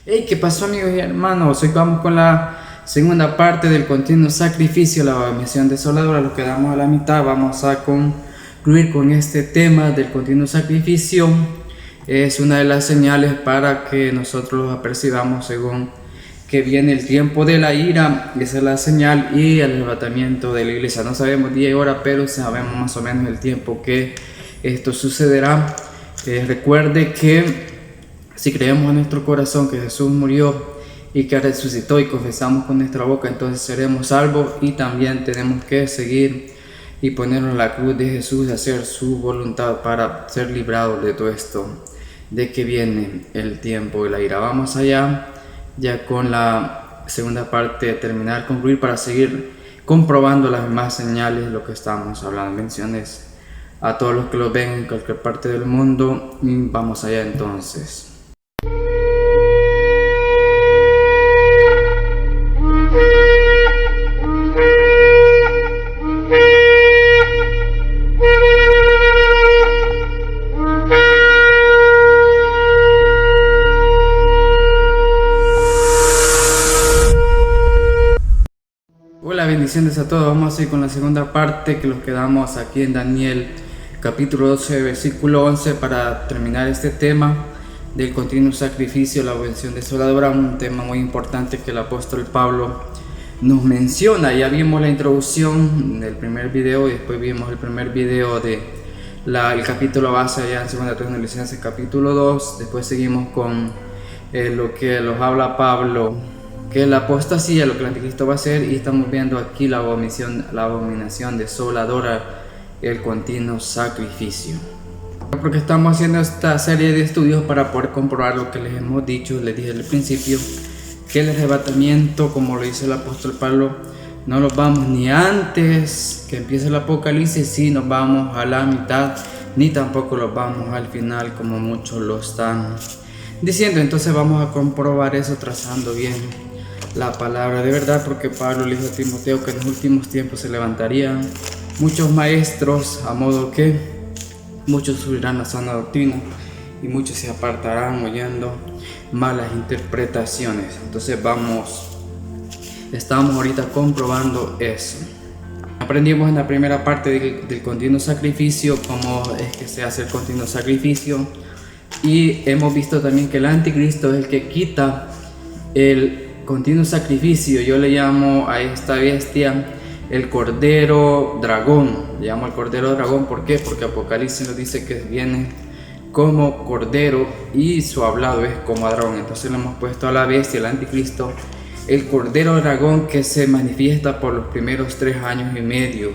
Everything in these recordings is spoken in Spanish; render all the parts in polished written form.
Hey, ¿qué pasó, amigos y hermanos? Hoy vamos con la segunda parte del continuo sacrificio, la misión desoladora. Lo quedamos a la mitad. Vamos a concluir con este tema del continuo sacrificio. Es una de las señales para que nosotros los apercibamos según que viene el tiempo de la ira. Esa es la señal y el arrebatamiento de la iglesia. No sabemos día y hora, pero sabemos más o menos el tiempo que esto sucederá. Recuerde que si creemos en nuestro corazón que Jesús murió y que resucitó y confesamos con nuestra boca, entonces seremos salvos, y también tenemos que seguir y ponernos la cruz de Jesús, hacer su voluntad para ser librados de todo esto, de que viene el tiempo de la ira. Vamos allá ya con la segunda parte, terminar, concluir, para seguir comprobando las demás señales, lo que estamos hablando. Menciones a todos los que lo ven en cualquier parte del mundo, y vamos allá entonces. Hola, bendiciones a todos. Vamos a ir con la segunda parte, que nos quedamos aquí en Daniel capítulo 12 versículo 11, para terminar este tema del continuo sacrificio, la bendición desoladora, un tema muy importante que el apóstol Pablo nos menciona. Ya vimos la introducción del primer video y después vimos el primer video de el capítulo base allá en 2 Tesalonicenses capítulo 2. Después seguimos con lo que nos habla Pablo, que la apostasía, lo que el anticristo va a hacer, y estamos viendo aquí la abominación desoladora, el continuo sacrificio. Porque estamos haciendo esta serie de estudios para poder comprobar lo que les hemos dicho. Les dije al principio que el arrebatamiento, como lo dice el apóstol Pablo, no nos vamos ni antes que empiece el Apocalipsis, si nos vamos a la mitad, ni tampoco los vamos al final, como muchos lo están diciendo. Entonces vamos a comprobar eso trazando bien la palabra de verdad, porque Pablo le dijo a Timoteo que en los últimos tiempos se levantarían muchos maestros, a modo que muchos subirán la sana doctrina y muchos se apartarán oyendo malas interpretaciones. Entonces estamos ahorita comprobando eso. Aprendimos en la primera parte del continuo sacrificio, cómo es que se hace el continuo sacrificio, y hemos visto también que el anticristo es el que quita el continuo sacrificio. Yo le llamo a esta bestia el cordero dragón. Le llamo el cordero dragón, ¿por qué? Porque Apocalipsis nos dice que viene como cordero y su hablado es como dragón. Entonces le hemos puesto a la bestia, el anticristo, el cordero dragón, que se manifiesta por los primeros 3 años y medio,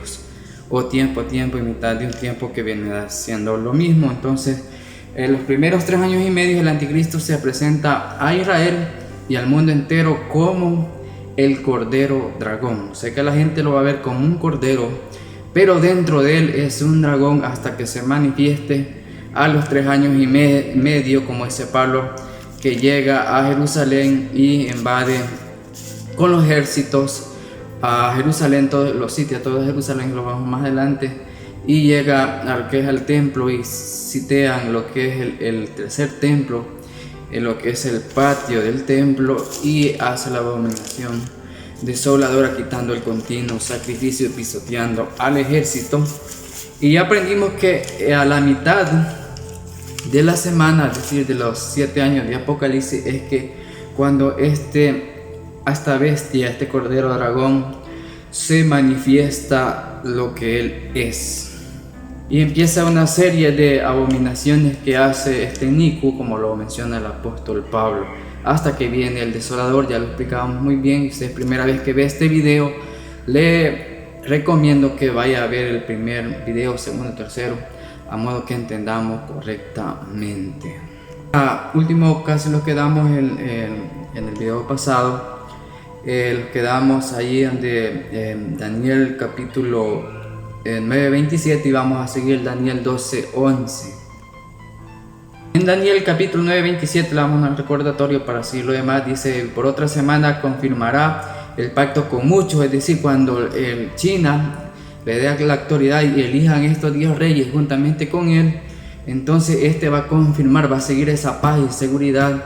o tiempo y mitad de un tiempo que viene haciendo lo mismo. Entonces en los primeros 3 años y medio el anticristo se presenta a Israel y al mundo entero como el cordero dragón. Sé que la gente lo va a ver como un cordero, pero dentro de él es un dragón hasta que se manifieste a los 3 años y medio, como dice Pablo, que llega a Jerusalén y invade con los ejércitos a Jerusalén, todos los sitios, todo Jerusalén, lo vamos más adelante, y llega a lo que es el templo, y sitian lo que es el tercer templo, en lo que es el patio del templo, y hace la abominación desoladora, quitando el continuo sacrificio y pisoteando al ejército. Y ya aprendimos que a la mitad de la semana, es decir, de los 7 años de Apocalipsis, es que cuando esta bestia, este cordero dragón, se manifiesta lo que él es. Y empieza una serie de abominaciones que hace este inicuo, como lo menciona el apóstol Pablo, hasta que viene el desolador. Ya lo explicábamos muy bien. Si es primera vez que ve este video, le recomiendo que vaya a ver el primer video, segundo, tercero, a modo que entendamos correctamente. Último caso lo quedamos en el video pasado. Quedamos ahí donde Daniel capítulo 9:27, y vamos a seguir Daniel 12:11. En Daniel capítulo 9:27 le damos un recordatorio para seguir lo demás. Dice: por otra semana confirmará el pacto con muchos, es decir, cuando China le dé la autoridad y elijan estos 10 reyes juntamente con él, entonces va a confirmar, va a seguir esa paz y seguridad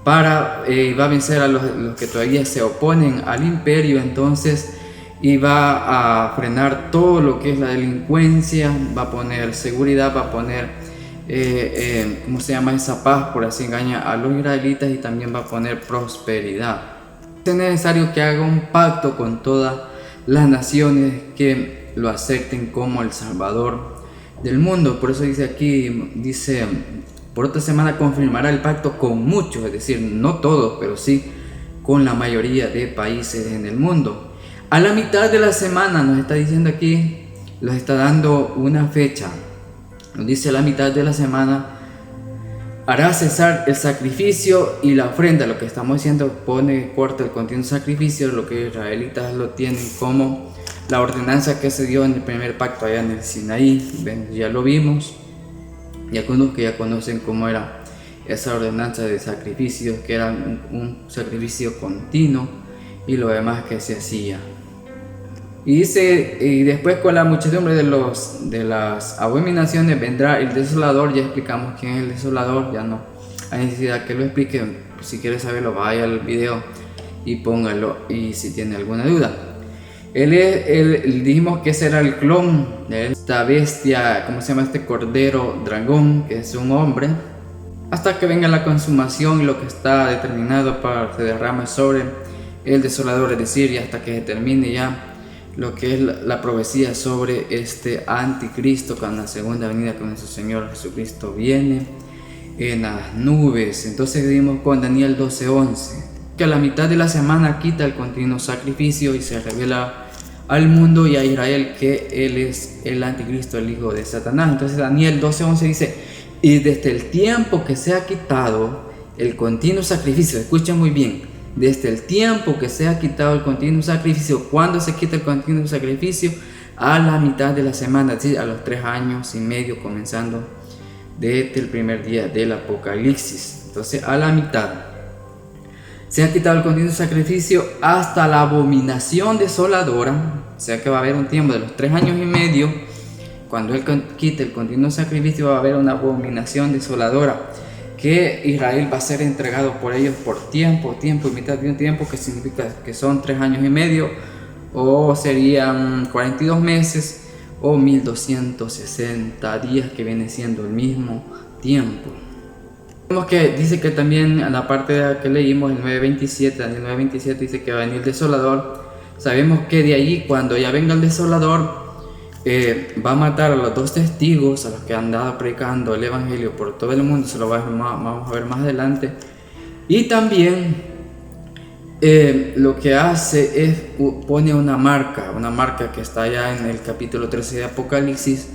va a vencer a los que todavía se oponen al imperio, entonces, y va a frenar todo lo que es la delincuencia, va a poner seguridad, va a poner ¿cómo se llama? Esa paz, por así engañar a los israelitas, y también va a poner prosperidad. Es necesario que haga un pacto con todas las naciones que lo acepten como el Salvador del mundo. Por eso dice aquí, dice, por otra semana confirmará el pacto con muchos, es decir, no todos, pero sí con la mayoría de países en el mundo. A la mitad de la semana, nos está diciendo aquí, nos está dando una fecha. Nos dice: a la mitad de la semana hará cesar el sacrificio y la ofrenda. Lo que estamos diciendo, pone corto el continuo sacrificio, lo que los israelitas lo tienen como la ordenanza que se dio en el primer pacto allá en el Sinaí. Ven, ya lo vimos, y algunos que ya conocen cómo era esa ordenanza de sacrificios, que era un sacrificio continuo, y lo demás que se hacía. Y dice: y después con la muchedumbre de las abominaciones vendrá el desolador. Ya explicamos quién es el desolador, ya no hay necesidad que lo explique. Si quieres saberlo, vaya al video y póngalo, y si tiene alguna duda. Dijimos que ese era el clon de esta bestia, ¿cómo se llama? Este cordero dragón, que es un hombre, hasta que venga la consumación y lo que está determinado para que se derrame sobre el desolador, es decir, y hasta que se termine ya lo que es la profecía sobre este anticristo, con la segunda venida, con nuestro Señor Jesucristo viene en las nubes. Entonces vimos con Daniel 12:11 que a la mitad de la semana quita el continuo sacrificio y se revela al mundo y a Israel que él es el anticristo, el hijo de Satanás. Entonces Daniel 12:11 dice: y desde el tiempo que se ha quitado el continuo sacrificio, escuchen muy bien, desde el tiempo que se ha quitado el continuo sacrificio. ¿Cuándo se quita el continuo sacrificio? A la mitad de la semana, es decir, a los 3 años y medio, comenzando desde el primer día del Apocalipsis. Entonces, a la mitad se ha quitado el continuo sacrificio hasta la abominación desoladora. O sea que va a haber un tiempo de los 3 años y medio. Cuando él quite el continuo sacrificio, va a haber una abominación desoladora, que Israel va a ser entregado por ellos por tiempo y mitad de un tiempo, que significa que son 3 años y medio, o serían 42 meses, o 1260 días, que viene siendo el mismo tiempo. Vemos que dice que también en la parte que leímos, el 9:27, Daniel 9:27, dice que va a venir el desolador. Sabemos que de allí, cuando ya venga el desolador, va a matar a los 2 testigos, a los que han andado predicando el evangelio por todo el mundo. Se lo vamos a ver más adelante. Y también lo que hace es pone una marca que está allá en el capítulo 13 de Apocalipsis,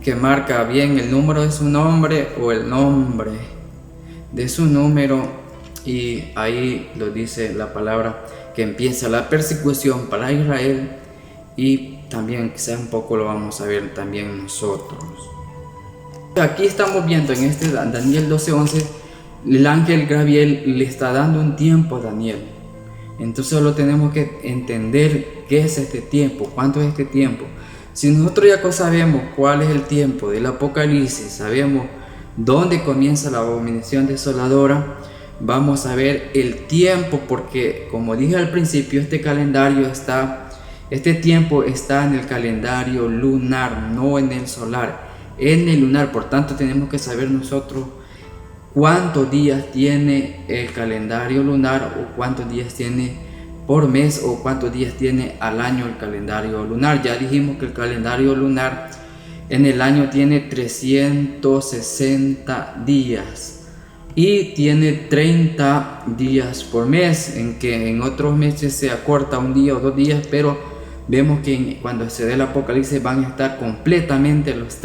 que marca bien el número de su nombre o el nombre de su número, y ahí lo dice la palabra, que empieza la persecución para Israel. Y también quizás un poco lo vamos a ver también nosotros. Aquí estamos viendo en este Daniel 12:11, el ángel Gabriel le está dando un tiempo a Daniel. Entonces solo tenemos que entender qué es este tiempo, cuánto es este tiempo. Si nosotros ya sabemos cuál es el tiempo del Apocalipsis, sabemos dónde comienza la abominación desoladora, vamos a ver el tiempo, porque como dije al principio, este tiempo está en el calendario lunar, no en el solar, en el lunar. Por tanto, tenemos que saber nosotros cuántos días tiene el calendario lunar, o cuántos días tiene por mes, o cuántos días tiene al año el calendario lunar. Ya dijimos que el calendario lunar en el año tiene 360 días y tiene 30 días por mes, en que en otros meses se acorta un día o 2 días, pero vemos que cuando se dé el Apocalipsis van a estar completamente los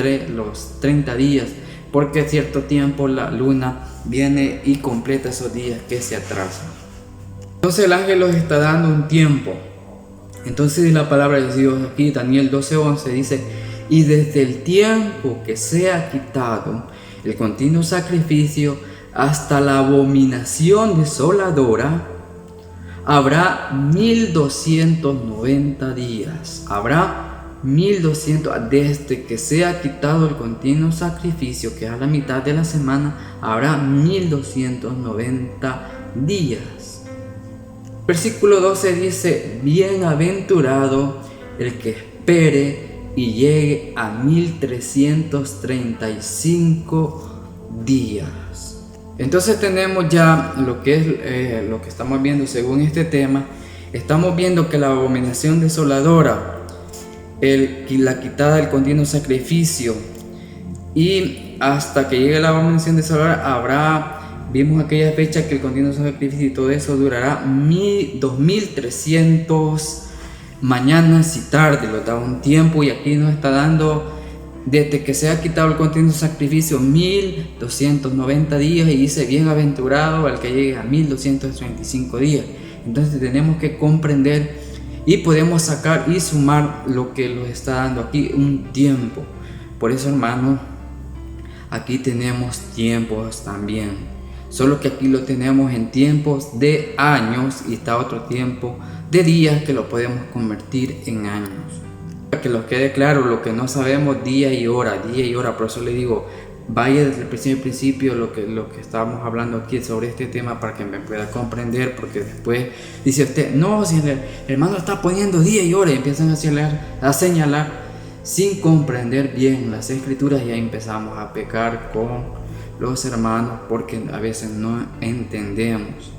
30 días, porque a cierto tiempo la luna viene y completa esos días que se atrasan. Entonces el ángel los está dando un tiempo. Entonces la palabra de Dios aquí, Daniel 12:11, dice: y desde el tiempo que se ha quitado el continuo sacrificio hasta la abominación desoladora, habrá 1290 días. Habrá 1200, desde que sea quitado el continuo sacrificio, que es a la mitad de la semana, habrá 1290 días. Versículo 12 dice: bienaventurado el que espere y llegue a 1335 días. Entonces tenemos ya lo que es lo que estamos viendo según este tema. Estamos viendo que la abominación desoladora, la quitada del continuo sacrificio, y hasta que llegue la abominación desoladora vimos aquella fecha que el continuo sacrificio y todo eso durará 2300 mañanas y tarde, lo da un tiempo, y aquí nos está dando desde que se ha quitado el continuo sacrificio 1290 días, y dice bienaventurado al que llegue a 1235 días. Entonces tenemos que comprender y podemos sacar y sumar lo que nos está dando aquí un tiempo. Por eso, hermano, aquí tenemos tiempos también, solo que aquí lo tenemos en tiempos de años y está otro tiempo de días que lo podemos convertir en años. Para que nos quede claro lo que no sabemos, día y hora. Por eso le digo, vaya desde el principio lo que estábamos hablando aquí sobre este tema, para que me pueda comprender, porque después dice usted: no, si el hermano está poniendo día y hora, y empiezan a señalar sin comprender bien las escrituras, y ahí empezamos a pecar con los hermanos, porque a veces no entendemos.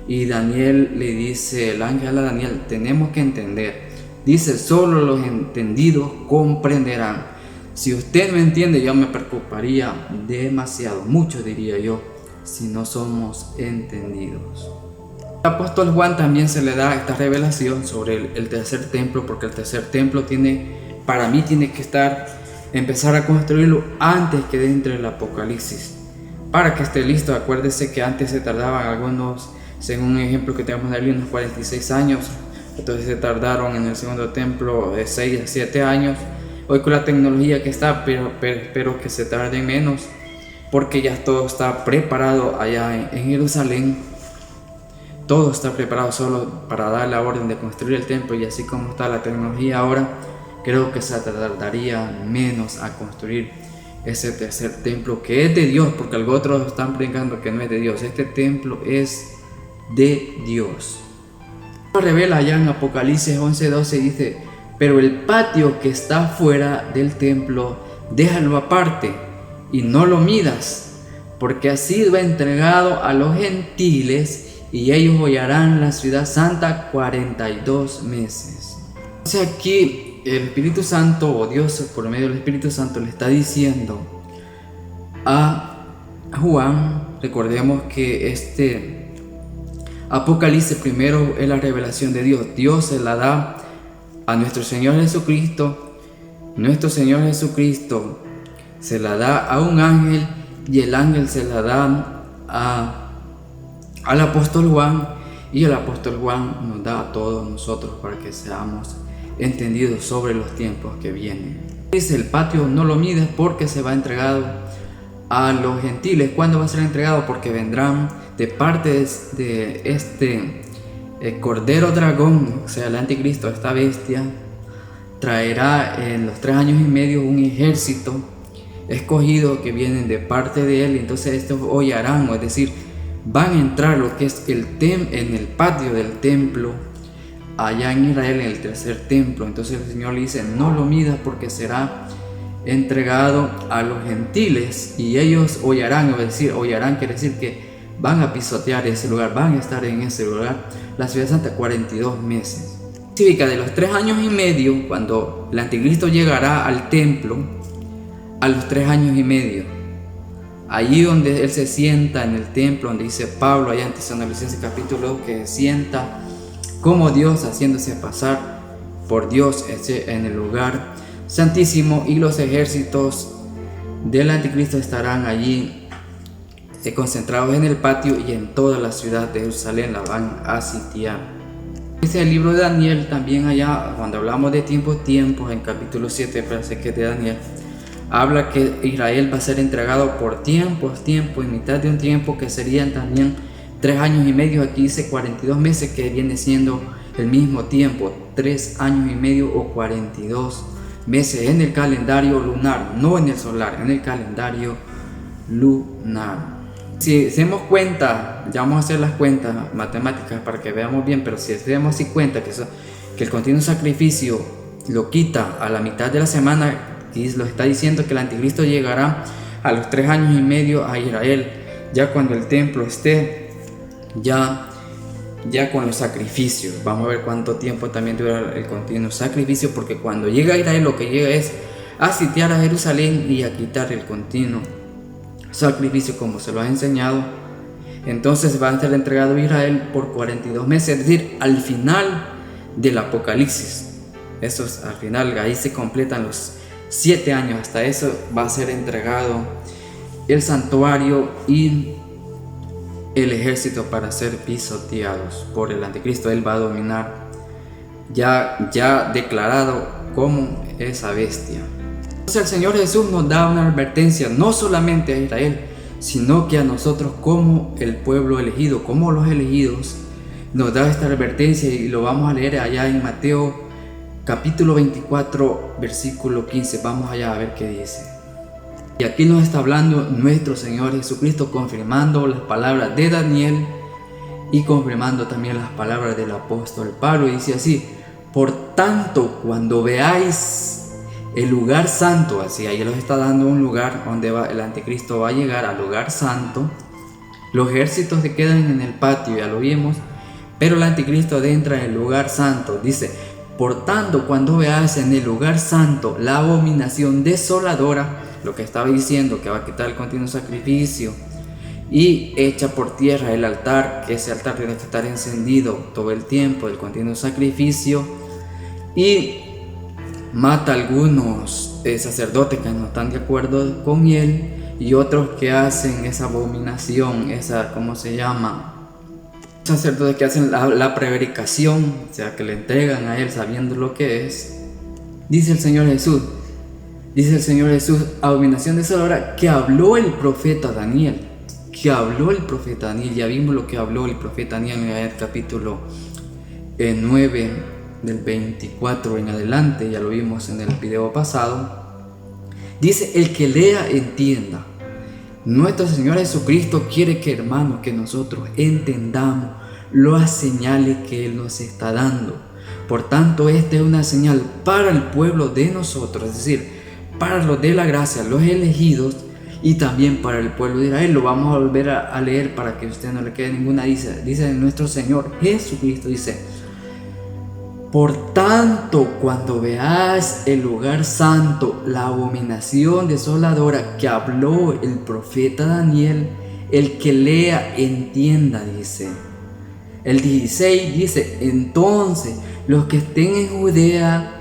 Y Daniel le dice, el ángel a Daniel: tenemos que entender. Dice: solo los entendidos comprenderán. Si usted no entiende, yo me preocuparía demasiado, mucho diría yo, si no somos entendidos. Al apóstol Juan también se le da esta revelación sobre el tercer templo, porque el tercer templo para mí tiene que empezar a construirlo antes que entre el Apocalipsis, para que esté listo. Acuérdese que antes se tardaban algunos, según un ejemplo que tenemos de unos 46 años, entonces se tardaron en el segundo templo 6 a 7 años. Hoy con la tecnología que está, pero espero que se tarde menos, porque ya todo está preparado allá en Jerusalén. Todo está preparado solo para dar la orden de construir el templo, y así como está la tecnología ahora, creo que se tardaría menos a construir ese tercer templo, que es de Dios, porque algunos otros están predicando que no es de Dios. Este templo es de Dios. Revela allá en Apocalipsis 11:12, dice: pero el patio que está fuera del templo, déjalo aparte y no lo midas, porque ha sido entregado a los gentiles, y ellos hollarán la ciudad santa 42 meses. Entonces aquí el Espíritu Santo, o Dios por medio del Espíritu Santo, le está diciendo a Juan, recordemos que este Apocalipsis primero es la revelación de Dios. Dios se la da a nuestro Señor Jesucristo. Nuestro Señor Jesucristo se la da a un ángel, y el ángel se la da al apóstol Juan, y el apóstol Juan nos da a todos nosotros para que seamos entendidos sobre los tiempos que vienen. Dice: el patio no lo mides, porque se va entregado a los gentiles. ¿Cuándo va a ser entregado? Porque vendrán de parte de este Cordero Dragón, o sea, el anticristo, esta bestia, traerá en los 3 años y medio un ejército escogido que vienen de parte de él. Entonces estos hollarán, es decir, van a entrar lo que es en el patio del templo allá en Israel, en el tercer templo. Entonces el Señor le dice: no lo midas, porque será entregado a los gentiles, y ellos hollarán. Es decir, hollarán quiere decir que van a pisotear ese lugar, van a estar en ese lugar, la ciudad santa, 42 meses. Significa de los 3 años y medio, cuando el anticristo llegará al templo, a los 3 años y medio, allí donde él se sienta en el templo, donde dice Pablo allá en Tesalonicenses capítulo 2, que se sienta como Dios, haciéndose pasar por Dios en el lugar santísimo, y los ejércitos del anticristo estarán allí concentrados en el patio, y en toda la ciudad de Jerusalén la van a sitiar. Dice el libro de Daniel también allá, cuando hablamos de tiempos, en capítulo 7, parece que es de Daniel, habla que Israel va a ser entregado por tiempos, y mitad de un tiempo, que serían también 3 años y medio. Aquí dice 42 meses, que viene siendo el mismo tiempo, 3 años y medio o 42 meses en el calendario lunar, no en el solar, en el calendario lunar. Si hacemos cuenta, ya vamos a hacer las cuentas matemáticas para que veamos bien, pero si hacemos así cuenta que el continuo sacrificio lo quita a la mitad de la semana, y lo está diciendo que el anticristo llegará a los 3 años y medio a Israel, ya cuando el templo esté ya con los sacrificios. Vamos a ver cuánto tiempo también dura el continuo sacrificio, porque cuando llega a Israel lo que llega es a sitiar a Jerusalén y a quitar el continuo sacrificio como se lo ha enseñado. Entonces va a ser entregado a Israel por 42 meses, es decir, al final del Apocalipsis. Eso es al final, ahí se completan los 7 años, hasta eso va a ser entregado el santuario y el ejército para ser pisoteados por el anticristo. Él va a dominar, ya declarado como esa bestia. Entonces el Señor Jesús nos da una advertencia no solamente a Israel, sino que a nosotros como el pueblo elegido, como los elegidos, nos da esta advertencia, y lo vamos a leer allá en Mateo capítulo 24 versículo 15. Vamos allá a ver qué dice. Y aquí nos está hablando nuestro Señor Jesucristo, confirmando las palabras de Daniel y confirmando también las palabras del apóstol Pablo. Y dice así: por tanto, cuando veáis el lugar santo, así ahí nos está dando un lugar donde el anticristo va a llegar, al lugar santo. Los ejércitos se quedan en el patio, ya lo vimos, pero el anticristo entra en el lugar santo. Dice: por tanto, cuando veáis en el lugar santo la abominación desoladora, lo que estaba diciendo, que va a quitar el continuo sacrificio, y echa por tierra el altar, que ese altar tiene que estar encendido todo el tiempo del continuo sacrificio, y mata a algunos sacerdotes que no están de acuerdo con él, y otros que hacen esa abominación, ¿cómo se llama? Sacerdotes que hacen la prevaricación, o sea, que le entregan a él sabiendo lo que es. Dice el Señor Jesús, abominación desoladora, que habló el profeta Daniel, ya vimos lo que habló el profeta Daniel en el capítulo 9 del 24 en adelante, ya lo vimos en el video pasado. Dice: el que lea entienda. Nuestro Señor Jesucristo quiere que, hermanos, que nosotros entendamos las señales que Él nos está dando. Por tanto, esta es una señal para el pueblo de nosotros, es decir, para los de la gracia, los elegidos, y también para el pueblo de Israel. Lo vamos a volver a leer para que a usted no le quede ninguna. Dice nuestro Señor Jesucristo, dice: por tanto, cuando veáis el lugar santo, la abominación desoladora que habló el profeta Daniel, el que lea entienda, dice. El 16 dice: entonces los que estén en Judea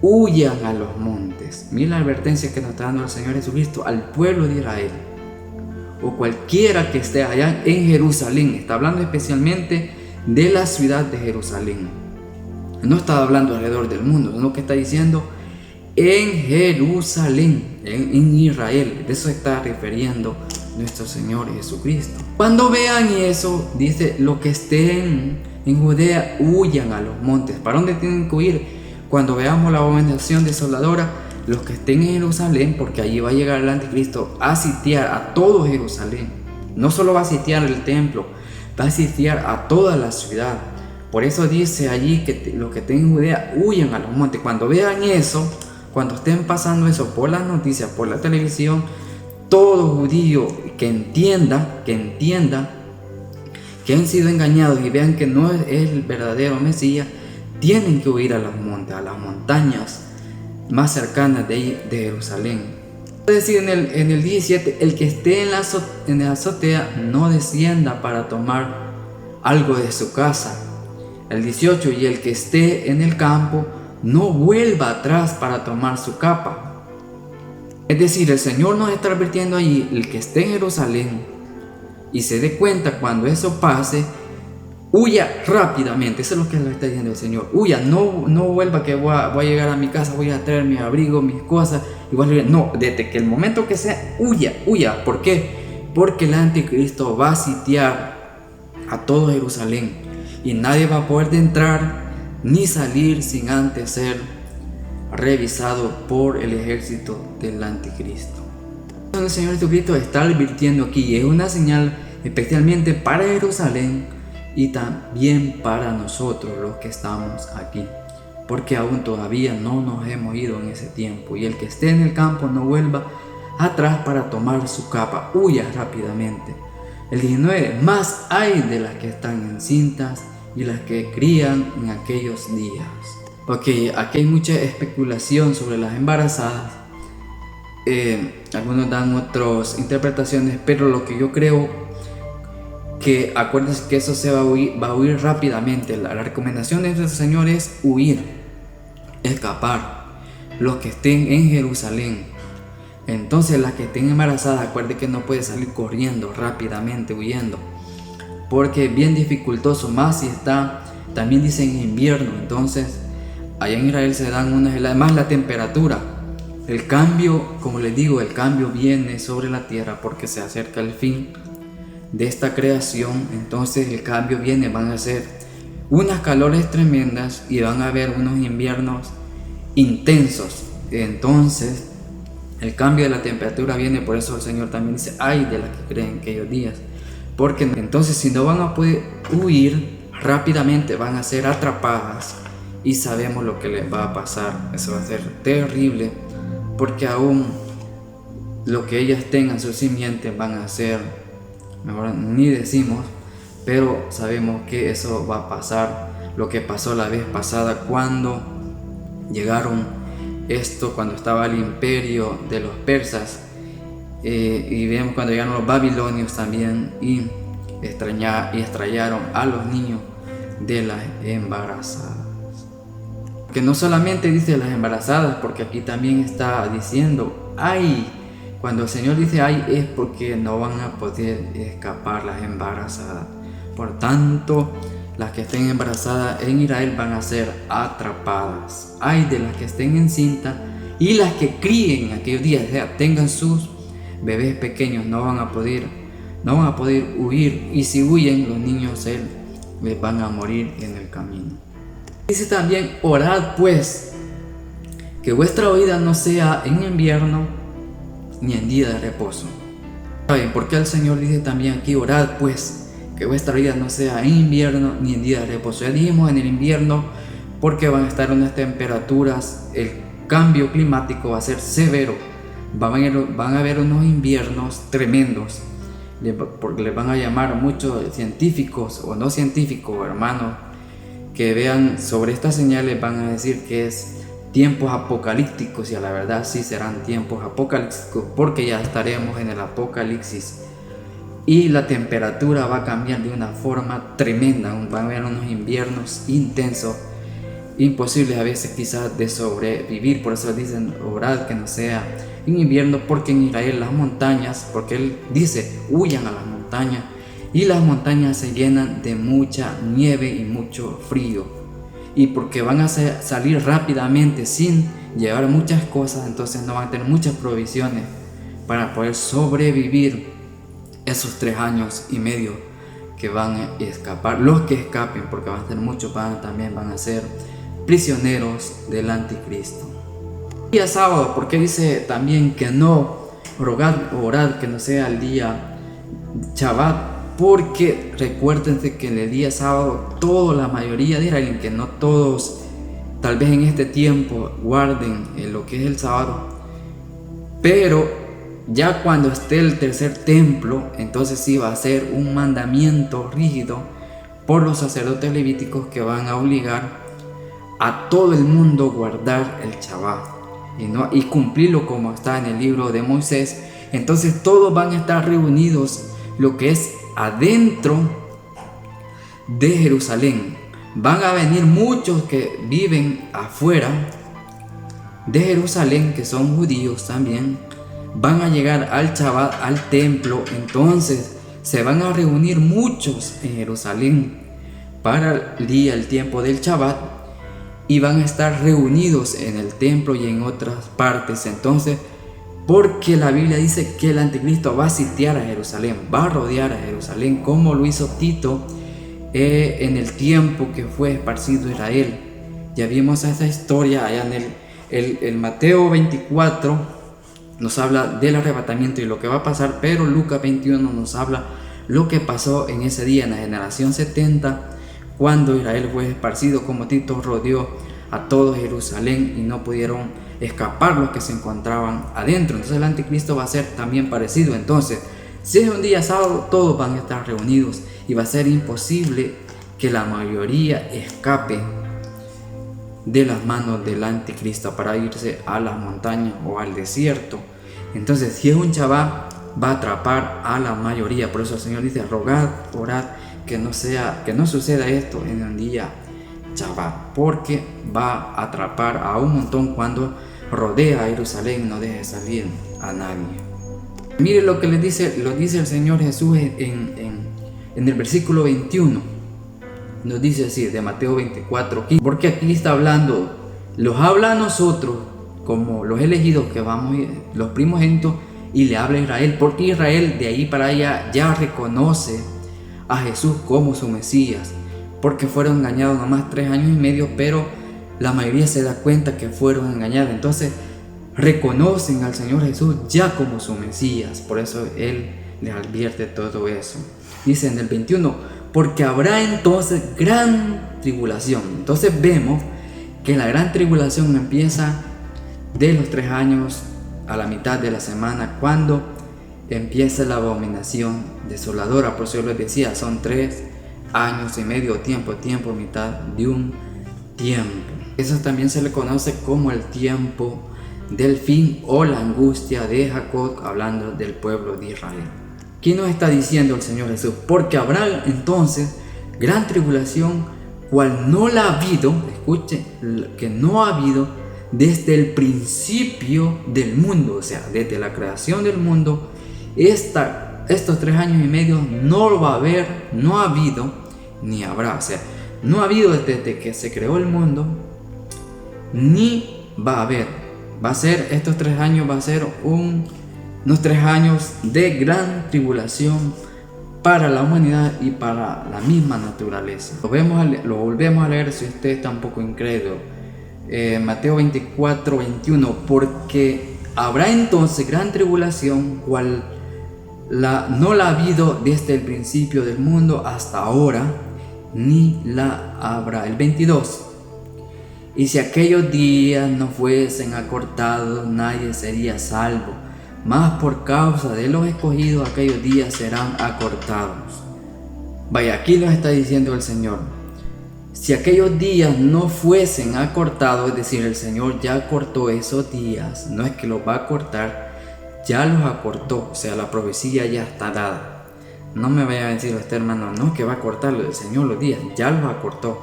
huyan a los montes. Mira la advertencia que nos está dando el Señor Jesucristo al pueblo de Israel, o cualquiera que esté allá en Jerusalén. Está hablando especialmente de la ciudad de Jerusalén. No está hablando alrededor del mundo, sino que está diciendo en Jerusalén, en Israel. De eso se está refiriendo nuestro Señor Jesucristo. Cuando vean eso, dice: los que estén en Judea huyan a los montes. ¿Para dónde tienen que huir? Cuando veamos la abominación desoladora, los que estén en Jerusalén, porque allí va a llegar el anticristo a sitiar a todo Jerusalén. No solo va a sitiar el templo, va a sitiar a toda la ciudad. Por eso dice allí que los que estén en Judea huyan a los montes. Cuando vean eso, cuando estén pasando eso por las noticias, por la televisión, todo judío que entienda que han sido engañados y vean que no es el verdadero Mesías, tienen que huir a los montes, a las montañas más cercanas de Jerusalén. Es decir, en el 17: el que esté en la azotea no descienda para tomar algo de su casa. El 18: y el que esté en el campo no vuelva atrás para tomar su capa. Es decir, el Señor nos está advirtiendo allí: el que esté en Jerusalén y se dé cuenta cuando eso pase, huya rápidamente. Eso es lo que le está diciendo el Señor: huya, no vuelva que voy a llegar a mi casa, voy a traer mi abrigo, mis cosas, igual. No, desde que el momento que sea, huya. ¿Por qué? Porque el anticristo va a sitiar a todo Jerusalén, y nadie va a poder entrar ni salir sin antes ser revisado por el ejército del anticristo. El Señor Jesucristo está advirtiendo aquí, y es una señal especialmente para Jerusalén y también para nosotros los que estamos aquí, porque aún todavía no nos hemos ido en ese tiempo. Y el que esté en el campo no vuelva atrás para tomar su capa, huya rápidamente. El 19, más hay de las que están encintas y las que crían en aquellos días. Ok, aquí hay mucha especulación sobre las embarazadas. Algunos dan otras interpretaciones, pero lo que yo creo que acuérdense que eso se va a huir rápidamente. La recomendación de nuestro Señor es huir, escapar. Los que estén en Jerusalén, entonces las que estén embarazadas, acuérdense que no puede salir corriendo rápidamente, huyendo, porque es bien dificultoso, más si está, también dicen invierno. Entonces allá en Israel se dan unas heladas, más la temperatura. El cambio, como les digo, el cambio viene sobre la tierra porque se acerca el fin de esta creación. Entonces el cambio viene, van a ser unas calores tremendas y van a haber unos inviernos intensos. Entonces el cambio de la temperatura viene, por eso el Señor también dice, ay de las que creen en aquellos días, porque entonces si no van a poder huir rápidamente, van a ser atrapadas y sabemos lo que les va a pasar. Eso va a ser terrible, porque aún lo que ellas tengan, sus simientes, van a ser, mejor ni decimos, pero sabemos que eso va a pasar. Lo que pasó la vez pasada cuando llegaron cuando estaba el imperio de los persas, y vemos cuando llegaron los babilonios también y extrayeron a los niños de las embarazadas. Que no solamente dice las embarazadas, porque aquí también está diciendo ay. Cuando el Señor dice ay, es porque no van a poder escapar las embarazadas. Por tanto, las que estén embarazadas en Israel van a ser atrapadas. Ay de las que estén encintas y las que críen aquellos días, o sea, tengan sus bebés pequeños, no van a poder huir, y si huyen, los niños les van a morir en el camino. Dice también, orad pues, que vuestra oída no sea en invierno ni en día de reposo. ¿Saben por qué el Señor dice también aquí, orad pues, que vuestra vida no sea en invierno ni en día de reposo? Ya dijimos en el invierno porque van a estar unas temperaturas, el cambio climático va a ser severo, van a haber unos inviernos tremendos, porque les van a llamar muchos científicos o no científicos, hermanos, que vean sobre estas señales, van a decir que es tiempos apocalípticos, y a la verdad sí serán tiempos apocalípticos, porque ya estaremos en el apocalipsis. Y la temperatura va a cambiar de una forma tremenda, van a haber unos inviernos intensos, imposibles a veces quizás de sobrevivir. Por eso dicen, orad que no sea en invierno, porque en Israel las montañas, porque él dice, huyan a las montañas, y las montañas se llenan de mucha nieve y mucho frío, y porque van a salir rápidamente sin llevar muchas cosas, entonces no van a tener muchas provisiones para poder sobrevivir esos 3 años y medio que van a escapar. Los que escapen, porque van a ser muchos, también van a ser prisioneros del anticristo. Día sábado, porque dice también que no orad que no sea el día Shabbat, porque recuérdense que en el día sábado la mayoría de Israel, que no todos tal vez en este tiempo guarden lo que es el sábado, pero ya cuando esté el tercer templo, entonces sí va a ser un mandamiento rígido por los sacerdotes levíticos, que van a obligar a todo el mundo a guardar el Shabbat y cumplirlo como está en el libro de Moisés. Entonces todos van a estar reunidos, lo que es adentro de Jerusalén. Van a venir muchos que viven afuera de Jerusalén, que son judíos también, van a llegar al Shabbat, al templo. Entonces se van a reunir muchos en Jerusalén para el tiempo del Shabbat, y van a estar reunidos en el templo y en otras partes. Entonces, porque la Biblia dice que el anticristo va a sitiar a Jerusalén, va a rodear a Jerusalén, como lo hizo Tito en el tiempo que fue esparcido Israel. Ya vimos esa historia allá El Mateo 24 nos habla del arrebatamiento y lo que va a pasar, pero Lucas 21 nos habla lo que pasó en ese día, en la generación 70, cuando Israel fue esparcido, como Tito rodeó a todo Jerusalén y no pudieron escapar los que se encontraban adentro. Entonces el anticristo va a ser también parecido. Entonces, si es un día sábado, todos van a estar reunidos y va a ser imposible que la mayoría escape de las manos del anticristo para irse a las montañas o al desierto. Entonces, si es un Shabbat, va a atrapar a la mayoría. Por eso el Señor dice: rogad, orad, que no suceda esto en un día Shabbat, porque va a atrapar a un montón cuando rodea a Jerusalén, no deje salir a nadie. Mire lo que lo dice el Señor Jesús en el versículo 21. Nos dice así, de Mateo 24, porque aquí está hablando, los habla a nosotros como los elegidos, que vamos, los primogénitos, y le habla a Israel, porque Israel de ahí para allá ya reconoce a Jesús como su Mesías, porque fueron engañados nomás 3 años y medio, pero la mayoría se da cuenta que fueron engañados. Entonces reconocen al Señor Jesús ya como su Mesías. Por eso Él les advierte todo eso. Dice en el 21, porque habrá entonces gran tribulación. Entonces vemos que la gran tribulación empieza de los 3 años a la mitad de la semana, cuando empieza la abominación desoladora. Por eso les decía, son 3 años y medio, tiempo, mitad de un tiempo. Eso también se le conoce como el tiempo del fin o la angustia de Jacob, hablando del pueblo de Israel. ¿Qué nos está diciendo el Señor Jesús? Porque habrá entonces gran tribulación, cual no la ha habido, escuche, que no ha habido desde el principio del mundo, o sea, desde la creación del mundo. Estos 3 años y medio no lo va a haber, no ha habido, ni habrá. O sea, no ha habido desde que se creó el mundo, ni va a haber. Va a ser, estos 3 años va a ser unos 3 años de gran tribulación para la humanidad y para la misma naturaleza. Lo volvemos a leer si usted está un poco incrédulo. Mateo 24, 21, porque habrá entonces gran tribulación, cual no la ha habido desde el principio del mundo hasta ahora, ni la habrá. El 22, y si aquellos días no fuesen acortados, nadie sería salvo, mas por causa de los escogidos aquellos días serán acortados. Vaya, aquí nos está diciendo el Señor, si aquellos días no fuesen acortados, es decir, el Señor ya acortó esos días, no es que los va a cortar, ya los acortó, o sea, la profecía ya está dada. No me vaya a decir este hermano, no, que va a cortar el Señor los días, ya los acortó,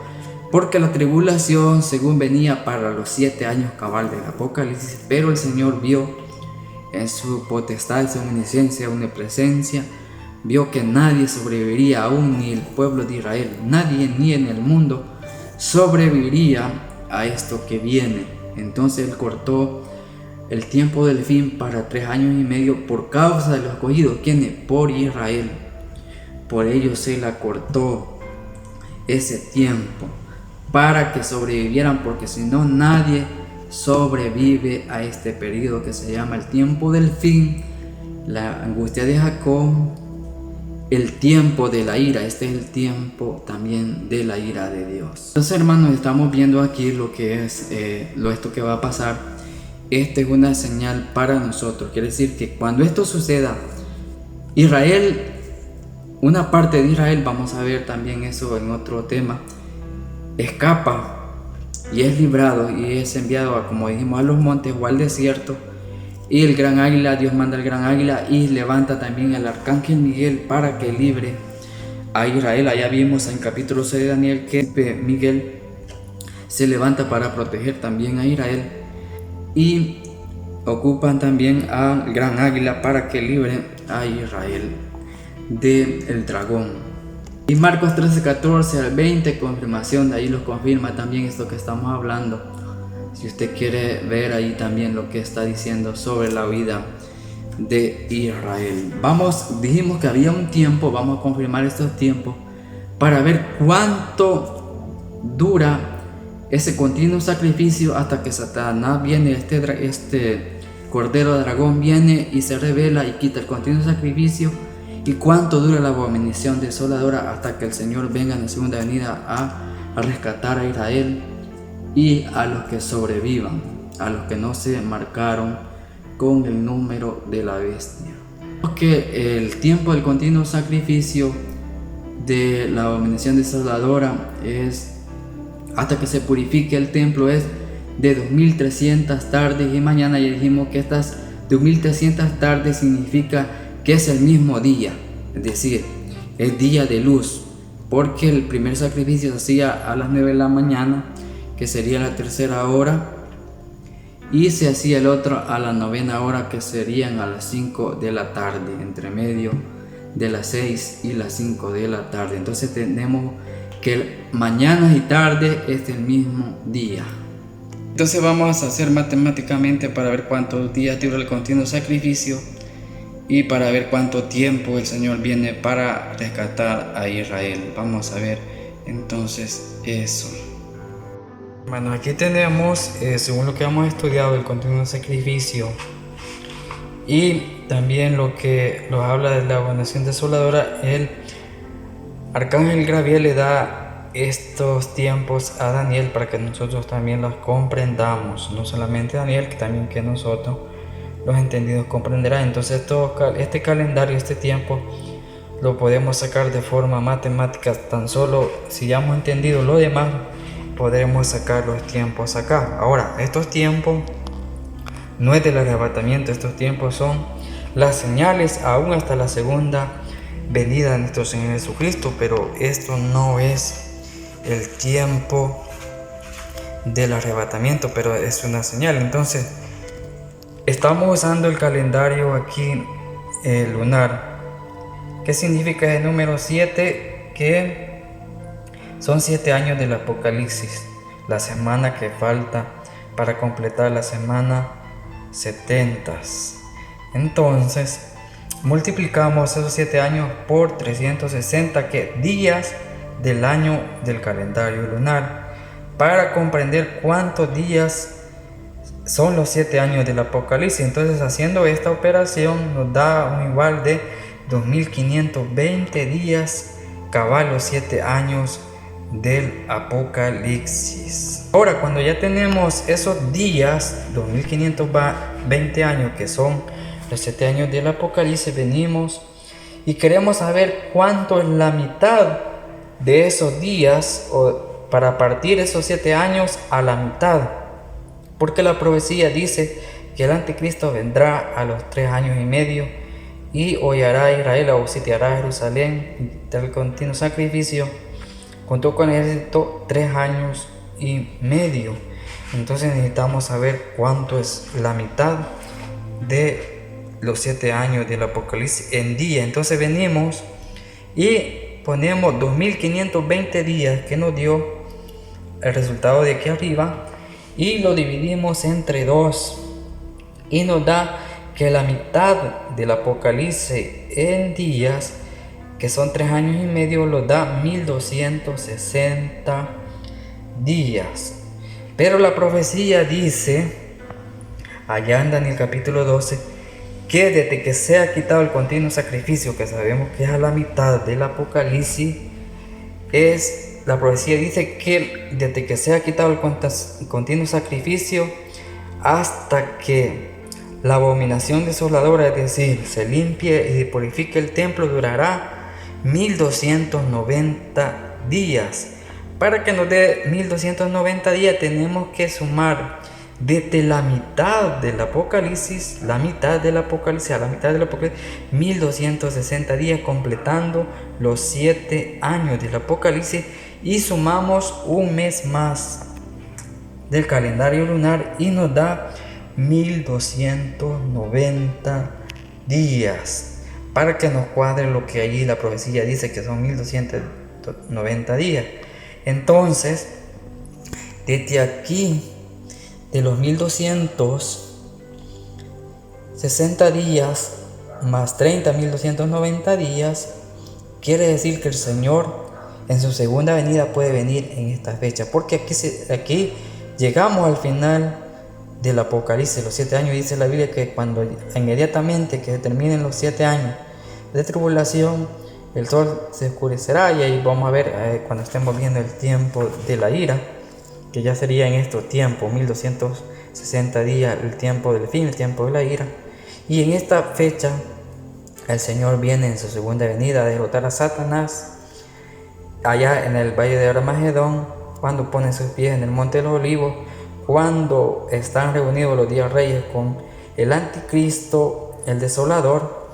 porque la tribulación según venía para los 7 años cabal del Apocalipsis, pero el Señor vio en su potestad, en su omnisciencia, omnipresencia, vio que nadie sobreviviría, aún ni el pueblo de Israel, nadie ni en el mundo sobreviviría a esto que viene. Entonces Él cortó el tiempo del fin para 3 años y medio por causa de los escogidos, quienes por Israel. Por ellos se la cortó ese tiempo para que sobrevivieran, porque si no nadie sobrevive a este periodo que se llama el tiempo del fin, la angustia de Jacob, el tiempo de la ira. Este es el tiempo también de la ira de Dios. Entonces, hermanos, estamos viendo aquí lo que es esto que va a pasar. Esta es una señal para nosotros. Quiere decir que cuando esto suceda, Israel, una parte de Israel, vamos a ver también eso en otro tema, escapa y es librado y es enviado, como dijimos, a los montes o al desierto. Y el gran águila, Dios manda el gran águila y levanta también al arcángel Miguel para que libre a Israel. Allá vimos en capítulo 6 de Daniel que Miguel se levanta para proteger también a Israel, y ocupan también al gran águila para que libre a Israel del dragón. Y Marcos 13, 14 al 20, confirmación, de ahí los confirma también esto que estamos hablando. Si usted quiere ver ahí también lo que está diciendo sobre la vida de Israel. Dijimos que había un tiempo, vamos a confirmar estos tiempos para ver cuánto dura ese continuo sacrificio hasta que Satanás viene, este cordero dragón viene y se revela y quita el continuo sacrificio. ¿Y cuánto dura la abominación desoladora hasta que el Señor venga en la segunda venida a rescatar a Israel y a los que sobrevivan, a los que no se marcaron con el número de la bestia? Porque el tiempo del continuo sacrificio de la abominación desoladora es hasta que se purifique el templo, es de 2300 tardes y mañana. Ya dijimos que estas 2300 tardes significa que es el mismo día, es decir, el día de luz, porque el primer sacrificio se hacía a las 9 de la mañana, que sería la tercera hora, y se hacía el otro a la novena hora, que serían a las 5 de la tarde, entre medio de las 6 y las 5 de la tarde. Entonces tenemos que mañana y tarde es el mismo día. Entonces vamos a hacer matemáticamente para ver cuántos días dura el continuo sacrificio y para ver cuánto tiempo el Señor viene para rescatar a Israel. Vamos a ver entonces eso. Bueno, aquí tenemos, según lo que hemos estudiado, el continuo sacrificio y también lo que nos habla de la abominación desoladora. El arcángel Gabriel le da estos tiempos a Daniel para que nosotros también los comprendamos, no solamente Daniel, que también que nosotros los entendidos comprenderán. Entonces este calendario, este tiempo, lo podemos sacar de forma matemática. Tan solo si ya hemos entendido lo demás, podremos sacar los tiempos acá. Ahora, estos tiempos no es del arrebatamiento, estos tiempos son las señales aún hasta la segunda venida de nuestro Señor Jesucristo, pero esto no es el tiempo del arrebatamiento, pero es una señal. Entonces estamos usando el calendario aquí lunar. ¿Qué significa el número 7? Que son 7 años del Apocalipsis, la semana que falta para completar la semana 70. Entonces multiplicamos esos 7 años por 360 días del año del calendario lunar para comprender cuántos días son los 7 años del Apocalipsis. Entonces, haciendo esta operación nos da un igual de 2520 días cabal los 7 años del Apocalipsis. Ahora, cuando ya tenemos esos días, 2520 años, que son los 7 años del Apocalipsis, venimos y queremos saber cuánto es la mitad de esos días, o para partir esos 7 años a la mitad, porque la profecía dice que el anticristo vendrá a los 3 años y medio y hollará a Israel o sitiará a Jerusalén del continuo sacrificio. Contó con el ejército 3 años y medio. Entonces necesitamos saber cuánto es la mitad de los 7 años del Apocalipsis en día. Entonces venimos y ponemos 2520 días, que nos dio el resultado de aquí arriba, y lo dividimos entre 2 y nos da que la mitad del Apocalipsis en días, que son 3 años y medio, lo da 1260 días. Pero la profecía dice allá en Daniel capítulo 12 que desde que sea quitado el continuo sacrificio, que sabemos que es a la mitad del Apocalipsis, la profecía dice que desde que sea quitado el continuo sacrificio hasta que la abominación desoladora, es decir, se limpie y purifique el templo, durará 1290 días. Para que nos dé 1290 días tenemos que sumar desde la mitad del Apocalipsis, a la mitad del Apocalipsis, 1260 días, completando los 7 años del Apocalipsis, y sumamos un mes más del calendario lunar y nos da 1290 días, para que nos cuadre lo que allí la profecía dice que son 1290 días. Entonces, desde aquí, de los 1260 días más 30, 1290 días, quiere decir que el Señor en su segunda venida puede venir en esta fecha, porque aquí llegamos al final del Apocalipsis, los 7 años. Dice la Biblia que cuando inmediatamente que terminen los 7 años de tribulación, el sol se oscurecerá, y ahí vamos a ver cuando estemos viendo el tiempo de la ira, que ya sería en estos tiempos, 1260 días, el tiempo del fin, el tiempo de la ira. Y en esta fecha el Señor viene en su segunda venida a derrotar a Satanás allá en el valle de Armagedón, cuando pone sus pies en el monte de los olivos, cuando están reunidos los 10 reyes con el anticristo, el desolador.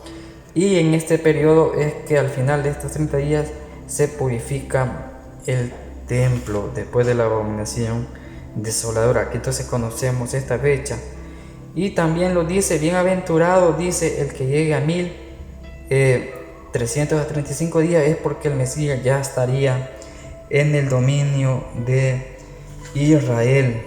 Y en este periodo es que al final de estos 30 días se purifica el templo después de la abominación desoladora. Aquí entonces conocemos esta fecha. Y también lo dice: bienaventurado, dice, el que llegue a 1335 días, es porque el Mesías ya estaría en el dominio de Israel.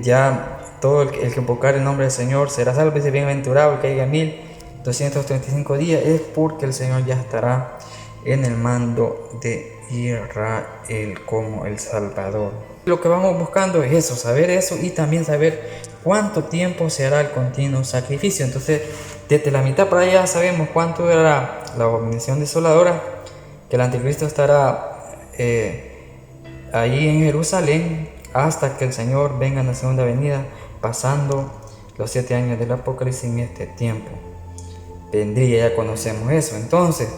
Ya todo el que invocar el nombre del Señor será salvo. Dice: bienaventurado el que llegue a 1235 días, es porque el Señor ya estará en el mando de Israel como el Salvador. Lo que vamos buscando es eso, saber eso, y también saber cuánto tiempo se hará el continuo sacrificio. Entonces, desde la mitad para allá sabemos cuánto durará la abominación desoladora, que el anticristo estará ahí en Jerusalén, hasta que el Señor venga en la segunda venida, pasando los 7 años del Apocalipsis. En este tiempo vendría, ya conocemos eso. Entonces,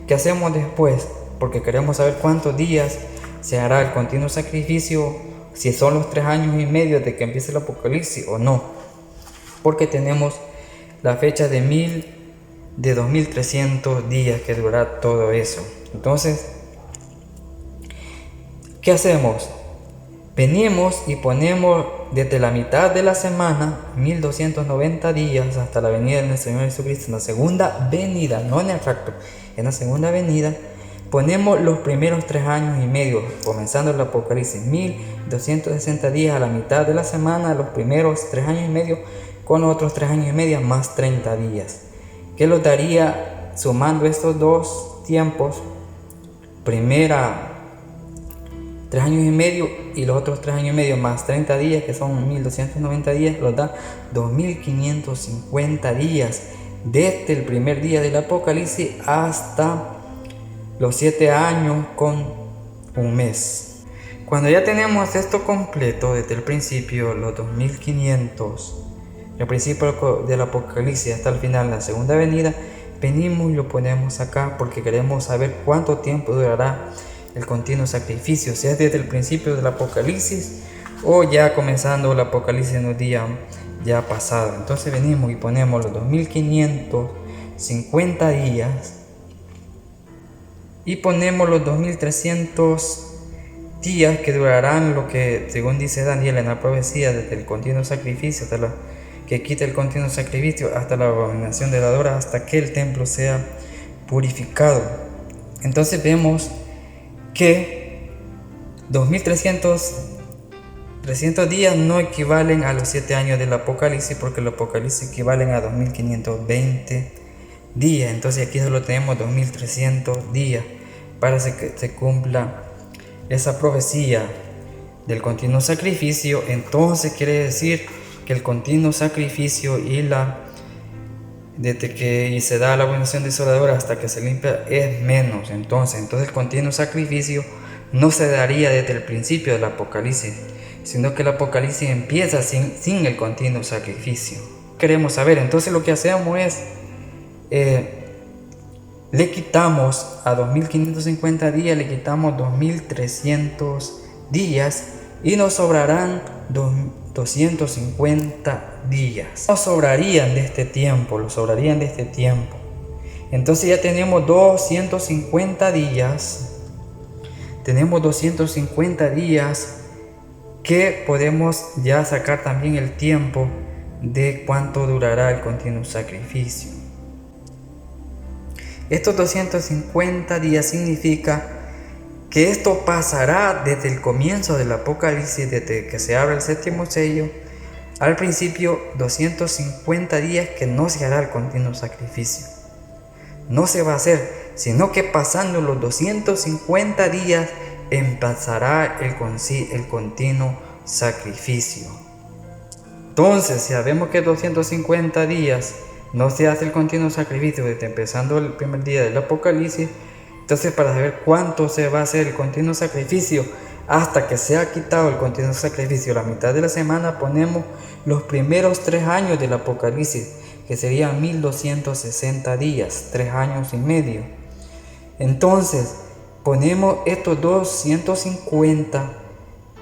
¿qué hacemos después? Porque queremos saber cuántos días se hará el continuo sacrificio, si son los 3 años y medio de que empiece el Apocalipsis o no, porque tenemos la fecha de 2300 días que durará todo eso. Entonces, ¿qué hacemos? Venimos y ponemos desde la mitad de la semana, 1290 días, hasta la venida del Señor Jesucristo, en la segunda venida, no en el rapto, en la segunda venida. Ponemos los primeros 3 años y medio, comenzando el Apocalipsis, 1260 días a la mitad de la semana, los primeros 3 años y medio, con los otros 3 años y medio más 30 días. ¿Qué los daría sumando estos dos tiempos? Primera 3 años y medio y los otros 3 años y medio más 30 días, que son 1290 días, los da 2550 días, desde el primer día del Apocalipsis hasta los 7 años con un mes. Cuando ya tenemos esto completo, desde el principio, los 2500, el principio del Apocalipsis hasta el final, la segunda venida, venimos y lo ponemos acá porque queremos saber cuánto tiempo durará el continuo sacrificio, sea desde el principio del Apocalipsis o ya comenzando el Apocalipsis en los días ya pasados. Entonces venimos y ponemos los 2550 días y ponemos los 2300 días que durarán lo que, según dice Daniel en la profecía, desde el continuo sacrificio hasta que quite el continuo sacrificio hasta la abominación desoladora, hasta que el templo sea purificado. Entonces vemos que 2300 días no equivalen a los 7 años del Apocalipsis, porque el Apocalipsis equivalen a 2520 días. Entonces aquí solo tenemos 2300 días para que se cumpla esa profecía del continuo sacrificio. Entonces quiere decir que el continuo sacrificio desde que se da la abominación desoladora hasta que se limpia es menos. Entonces el continuo sacrificio no se daría desde el principio del Apocalipsis, sino que el Apocalipsis empieza sin el continuo sacrificio. Queremos saber, entonces lo que hacemos es le quitamos a 2550 días, le quitamos 2300 días y nos sobrarán 250 días. Nos sobrarían de este tiempo, Entonces ya tenemos 250 días. Tenemos 250 días que podemos ya sacar también el tiempo de cuánto durará el continuo sacrificio. Estos 250 días significa que esto pasará desde el comienzo del Apocalipsis, desde que se abre el séptimo sello, al principio 250 días que no se hará el continuo sacrificio. No se va a hacer, sino que pasando los 250 días empezará el continuo sacrificio. Entonces, si sabemos que 250 días no se hace el continuo sacrificio desde empezando el primer día del Apocalipsis, entonces para saber cuánto se va a hacer el continuo sacrificio hasta que sea quitado el continuo sacrificio, la mitad de la semana, ponemos los primeros 3 años del Apocalipsis, que serían 1260 días, 3 años y medio. Entonces ponemos estos 250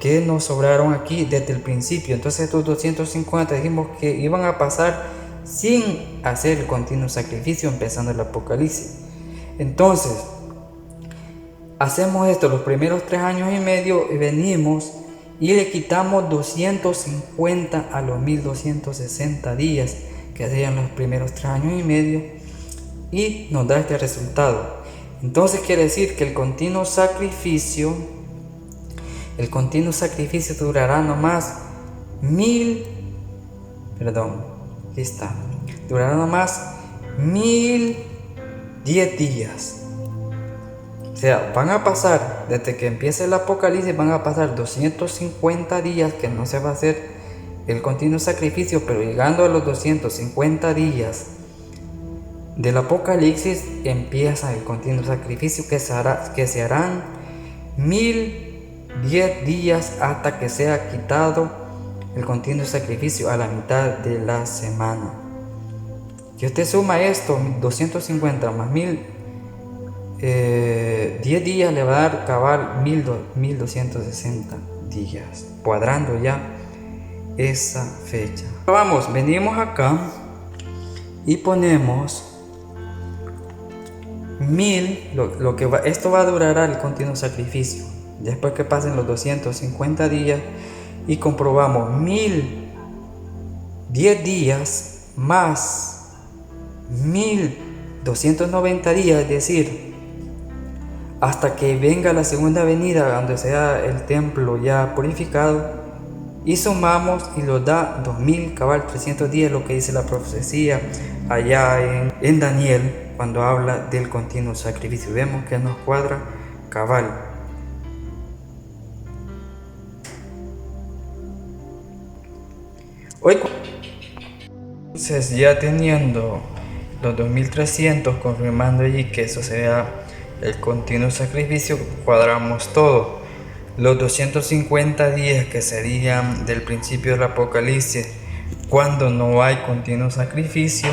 que nos sobraron aquí desde el principio. Entonces estos 250 dijimos que iban a pasar sin hacer el continuo sacrificio empezando el Apocalipsis. Entonces hacemos esto los primeros 3 años y medio y venimos y le quitamos 250 a los 1260 días, que serían los primeros 3 años y medio, y nos da este resultado. Entonces quiere decir que el continuo sacrificio durará nomás durará nomás 1010 días. O sea, van a pasar, desde que empiece el Apocalipsis, van a pasar 250 días que no se va a hacer el continuo sacrificio, pero llegando a los 250 días del Apocalipsis empieza el continuo sacrificio, que se harán 1010 días hasta que sea quitado el continuo sacrificio a la mitad de la semana. Si usted suma esto, 250 más 10 días le va a dar cabal 1260 días, cuadrando ya esa fecha. Venimos acá y ponemos 1000, esto va a durar el continuo sacrificio. Después que pasen los 250 días y comprobamos 1010 días más 1290 días, es decir, hasta que venga la segunda venida, donde sea el templo ya purificado, y sumamos y nos da 2000 cabal 300 días, lo que dice la profecía allá en Daniel cuando habla del continuo sacrificio. Vemos que nos cuadra cabal. Hoy, entonces, ya teniendo los 2300, confirmando allí que eso sea el continuo sacrificio, cuadramos todo. Los 250 días que serían del principio del Apocalipsis, cuando no hay continuo sacrificio,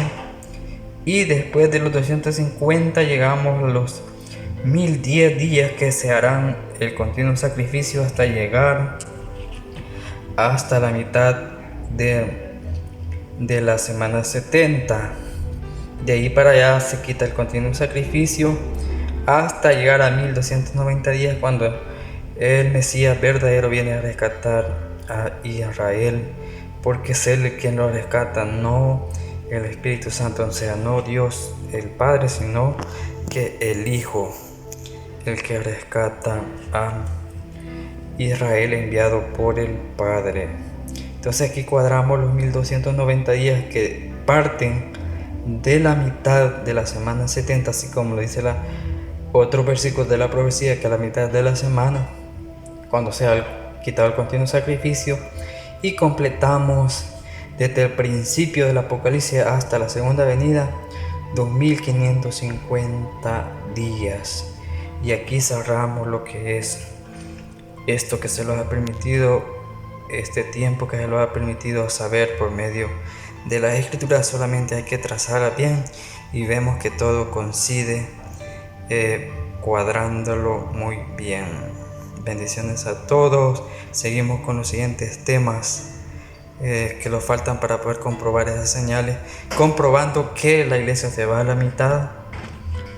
y después de los 250 llegamos a los 1010 días que se harán el continuo sacrificio hasta llegar hasta la mitad de la semana 70. De ahí para allá se quita el continuo sacrificio hasta llegar a 1290 días, cuando el Mesías verdadero viene a rescatar a Israel, porque es Él quien lo rescata, no el Espíritu Santo, o sea, no Dios el Padre, sino que el Hijo, el que rescata a Israel enviado por el Padre. Entonces aquí cuadramos los 1290 días que parten de la mitad de la semana 70, así como lo dice otro versículo de la profecía, que a la mitad de la semana, cuando sea quitado el continuo sacrificio, y completamos desde el principio del Apocalipsis hasta la segunda venida 2550 días. Y aquí cerramos lo que es esto que se nos ha permitido, este tiempo que se nos ha permitido saber por medio de la Escritura. Solamente hay que trazarla bien y vemos que todo coincide, cuadrándolo muy bien. Bendiciones a todos. Seguimos con los siguientes temas que nos faltan para poder comprobar esas señales, comprobando que la iglesia se va a la mitad,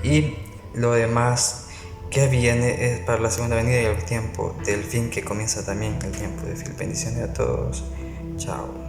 y lo demás que viene es para la segunda venida y el tiempo del fin, que comienza también el tiempo del fin. Bendiciones a todos. Chao.